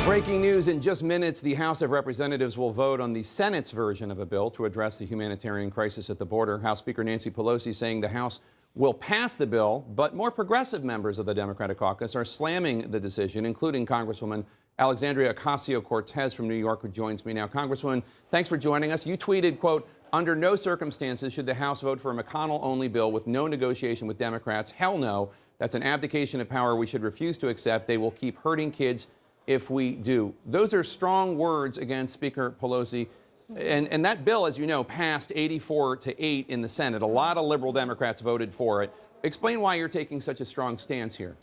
Breaking news in just minutes. The House of Representatives will vote on the Senate's version of a bill to address the humanitarian crisis at the border. House Speaker Nancy Pelosi saying the House will pass the bill, but more progressive members of the Democratic caucus are slamming the decision, including Congresswoman Alexandria Ocasio-Cortez from New York, who joins me now. Congresswoman, thanks for joining us. You tweeted, quote, "Under no circumstances should the House vote for a McConnell-only bill with no negotiation with Democrats. Hell no. That's an abdication of power we should refuse to accept. They will keep hurting kids if we do." Those are strong words against Speaker Pelosi. And that bill, as you know, passed 84-8 in the Senate. A lot of liberal Democrats voted for it. Explain why you're taking such a strong stance here.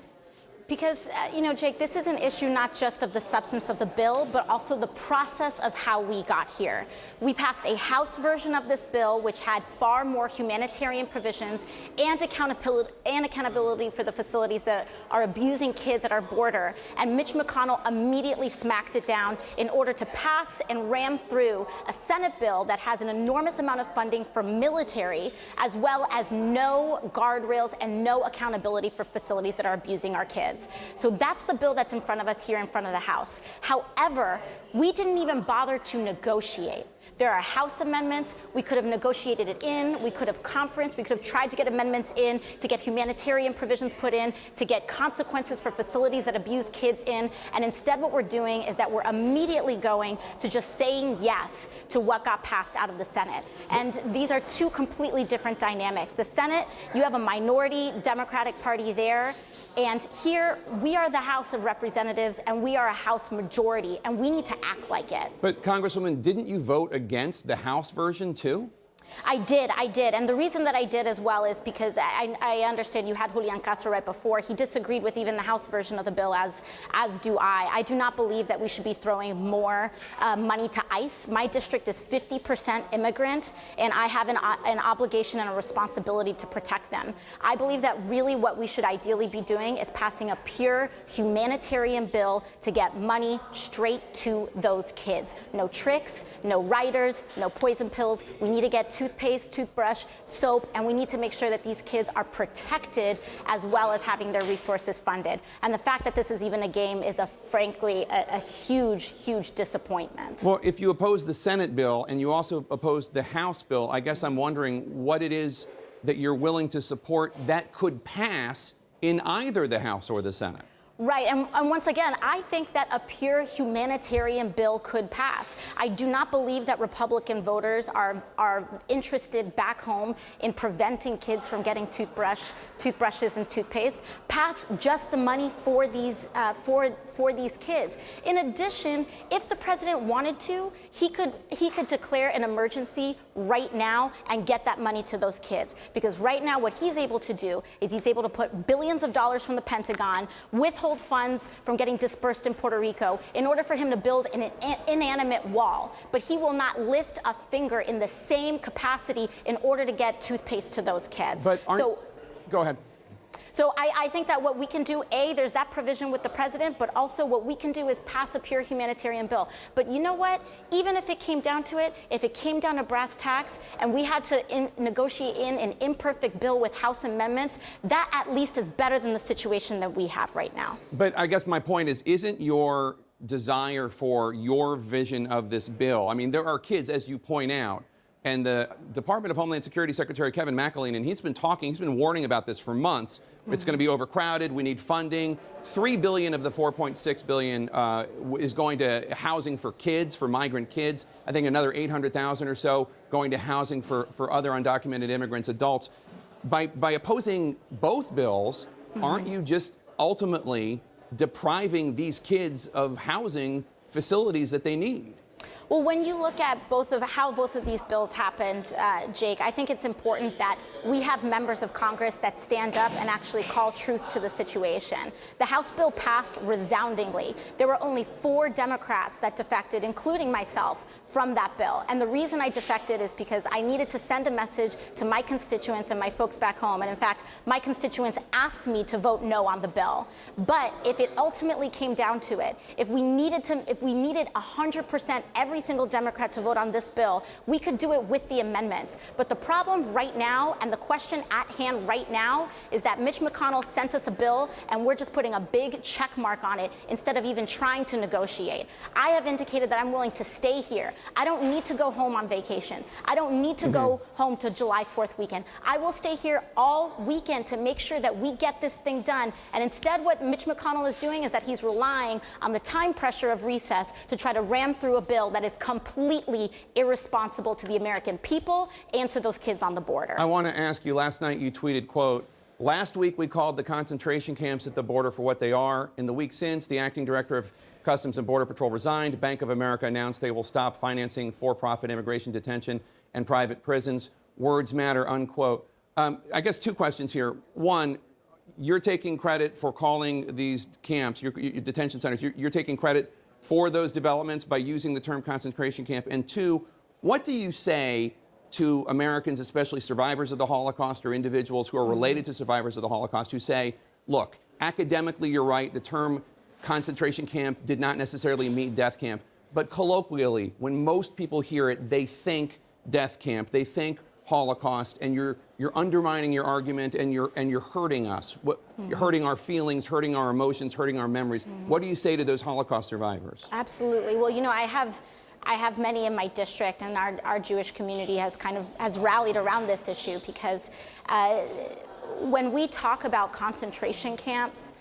Because, Jake, this is an issue not just of the substance of the bill, but also the process of how we got here. We passed a House version of this bill, which had far more humanitarian provisions and accountability for the facilities that are abusing kids at our border. And Mitch McConnell immediately smacked it down in order to pass and ram through a Senate bill that has an enormous amount of funding for military, as well as no guardrails and no accountability for facilities that are abusing our kids. So that's the bill that's in front of us here in front of the House. However, we didn't even bother to negotiate. There are House amendments. We could have negotiated it in. We could have conferenced. We could have tried to get amendments in, to get humanitarian provisions put in, to get consequences for facilities that abuse kids in. And instead, what we're doing is that we're immediately going to just saying yes to what got passed out of the Senate. And these are two completely different dynamics. The Senate, you have a minority Democratic Party there. And here, we are the House of Representatives, and we are a House majority, and we need to act like it. But, Congresswoman, didn't you vote against the House version, too? I did. And the reason that I did as well is because I understand you had Julian Castro right before. He disagreed with even the House version of the bill, as do I. I do not believe that we should be throwing more money to ICE. My district is 50% immigrant, and I have an obligation and a responsibility to protect them. I believe that really what we should ideally be doing is passing a pure humanitarian bill to get money straight to those kids. No tricks, no riders, no poison pills. We need to get toothpaste, toothbrush, soap, and we need to make sure that these kids are protected as well as having their resources funded. And the fact that this is even a game is, frankly, a huge, huge disappointment. Well, if you oppose the Senate bill and you also oppose the House bill, I guess I'm wondering what it is that you're willing to support that could pass in either the House or the Senate. Right, and once again, I think that a pure humanitarian bill could pass. I do not believe that Republican voters are interested back home in preventing kids from getting toothbrushes and toothpaste. Pass just the money for these kids. In addition, if the president wanted to, he could declare an emergency right now and get that money to those kids. Because right now, what he's able to do is he's able to put billions of dollars from the Pentagon, withhold funds from getting dispersed in Puerto Rico in order for him to build an inanimate wall. But he will not lift a finger in the same capacity in order to get toothpaste to those kids. But go ahead. So I think that what we can do, there's that provision with the president, but also what we can do is pass a pure humanitarian bill. But you know what? Even if it came down to it, if it came down to brass tacks and we had to negotiate in an imperfect bill with House amendments, that at least is better than the situation that we have right now. But I guess my point is, isn't your desire for your vision of this bill? I mean, there are kids, as you point out, and the Department of Homeland Security Secretary Kevin McAleenan, and he's been warning about this for months. It's going to be overcrowded. We need funding. $3 billion of the $4.6 billion is going to housing for kids, for migrant kids. I think another 800,000 or so going to housing for other undocumented immigrants, adults. By opposing both bills, aren't you just ultimately depriving these kids of housing facilities that they need? Well, when you look at how both of these bills happened, Jake, I think it's important that we have members of Congress that stand up and actually call truth to the situation. The House bill passed resoundingly. There were only 4 Democrats that defected, including myself, from that bill. And the reason I defected is because I needed to send a message to my constituents and my folks back home. And in fact, my constituents asked me to vote no on the bill. But if it ultimately came down to it, if we needed 100% every every single Democrat to vote on this bill. We could do it with the amendments. But the problem right now, and the question at hand right now, is that Mitch McConnell sent us a bill and we're just putting a big check mark on it instead of even trying to negotiate. I have indicated that I'm willing to stay here. I don't need to go home on vacation. I don't need to go home to July 4th weekend. I will stay here all weekend to make sure that we get this thing done. And instead, what Mitch McConnell is doing is that he's relying on the time pressure of recess to try to ram through a bill that is completely irresponsible to the American people and to those kids on the border. I want to ask you, last night you tweeted, quote, "Last week we called the concentration camps at the border for what they are. In the week since, the acting director of Customs and Border Patrol resigned. Bank of America announced they will stop financing for-profit immigration detention and private prisons. Words matter," unquote. I guess two questions here. One, you're taking credit for calling these camps, your detention centers, you're taking credit for those developments by using the term concentration camp. And two, what do you say to Americans, especially survivors of the Holocaust or individuals who are related to survivors of the Holocaust, who say, look, academically you're right, the term concentration camp did not necessarily mean death camp, but colloquially, when most people hear it, they think death camp, they think Holocaust, and you're undermining your argument, and you're hurting us. You're hurting our feelings, hurting our emotions, hurting our memories. What do you say to those Holocaust survivors? Absolutely. Well, you know, I have many in my district, and our Jewish community has rallied around this issue because when we talk about concentration camps,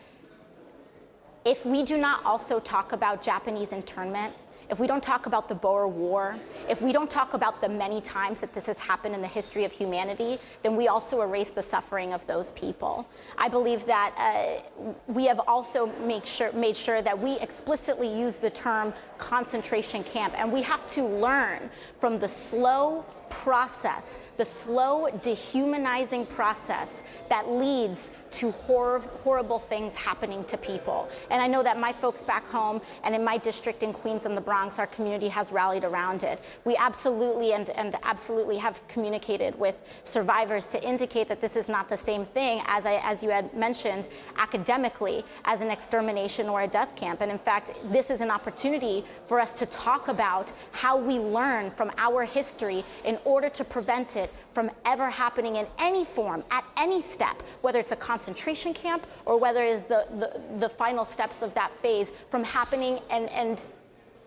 if we do not also talk about Japanese internment, if we don't talk about the Boer War, if we don't talk about the many times that this has happened in the history of humanity, then we also erase the suffering of those people. I believe that we have also made sure that we explicitly use the term concentration camp, and we have to learn from the slow process, the slow dehumanizing process that leads to horrible things happening to people. And I know that my folks back home and in my district in Queens and the Bronx, our community has rallied around it. We absolutely and absolutely have communicated with survivors to indicate that this is not the same thing as you had mentioned academically as an extermination or a death camp. And in fact, this is an opportunity for us to talk about how we learn from our history in order to prevent it from ever happening in any form, at any step, whether it's a concentration camp or whether it is the final steps of that phase from happening. And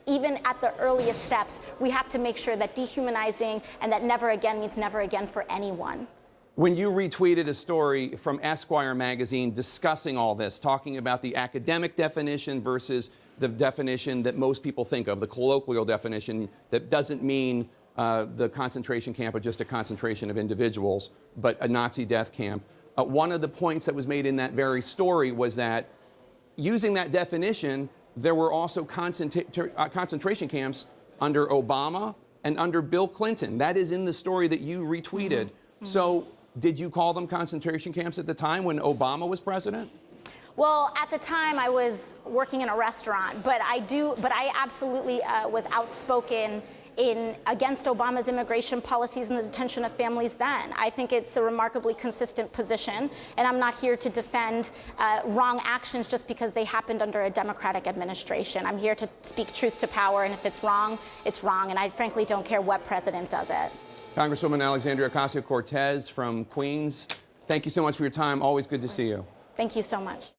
even at the earliest steps, we have to make sure that dehumanizing and that never again means never again for anyone. When you retweeted a story from Esquire magazine discussing all this, talking about the academic definition versus the definition that most people think of, the colloquial definition that doesn't mean the concentration camp or just a concentration of individuals, but a Nazi death camp. One of the points that was made in that very story was that using that definition, there were also concentration camps under Obama and under Bill Clinton. That is in the story that you retweeted. So did you call them concentration camps at the time when Obama was president? Well, at the time I was working in a restaurant, but I absolutely was outspoken against Obama's immigration policies and the detention of families then. I think it's a remarkably consistent position, and I'm not here to defend wrong actions just because they happened under a Democratic administration. I'm here to speak truth to power, and if it's wrong, and I frankly don't care what president does it. Congresswoman Alexandria Ocasio-Cortez from Queens, thank you so much for your time. Always good to see you. Thank you so much.